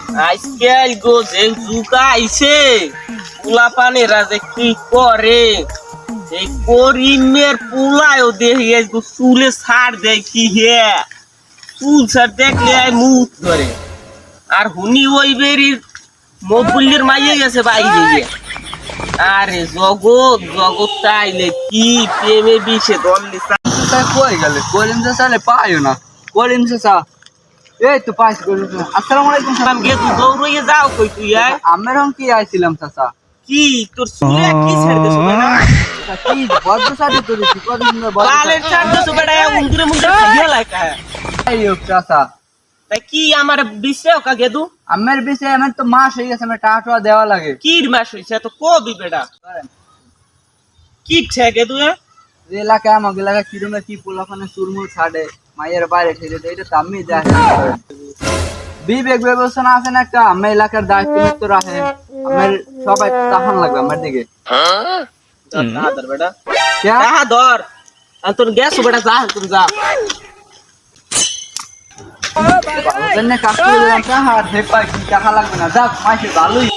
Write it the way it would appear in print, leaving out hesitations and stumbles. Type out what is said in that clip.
আজকাল গো যে জুকা আইছে পোলা পানেরা যে কি করে এই করিমের পোলায়ও দেখি আজকে চুলে ছাড় দেয় কি হে চুল ছাড় দেখলে মুখ ধরে আর হুনি ওই বেরির মবুল্লির মাইয়ে গেছে বাইরে গিয়ে আরে জগৎ জগৎ তাইলে কি প্রেমে বিষে দললি কই গেলে করিম চাচা পাইও না করিম চাচা এই তো পাইছি করিম চাচা আসসালামু আলাইকুম সালাম গে তুই দৌড়িয়ে যাও কই তুই আয় আমের হম কি আইছিলাম চাচা কি তোর চুলে কি ছেড়ে দেছো বেটা কি বদ্ধ সাথে তুলেছি করিম বালের ছাড় দেছো বেটা উন্দুরে মুন্দুরে খাইয়া লাগা এই হোক চাচা তাই কি আমার বিশ্বেও কা গেদু আমের বিষয়ে আমার তো মাস হয়ে গেছে আমার টাকা টাকা দেওয়া লাগে কি মাস হইছে তো কবি বেটা কি ছে গেদু যে এলাকায় আমাকে এলাকা কিরমে কি পোলাপানে চুরমুর ছাড়ে মায়ের বাইরে ঠেলে দেয় এটা তো আমি দেখেন বিবেক বিবেচনা আছে না একটা আমার এলাকার দায়িত্ব মুক্ত রাখেন আমার সবাই তাহান লাগবে আমার দিকে ধর বেটা क्या তাহা ধর আর তোর গ্যাস বেটা যা তুমি যা জন্য কাজ করে দিলাম টাকা আর হেপাই কি টাকা লাগবে না যাক মাসে ভালোই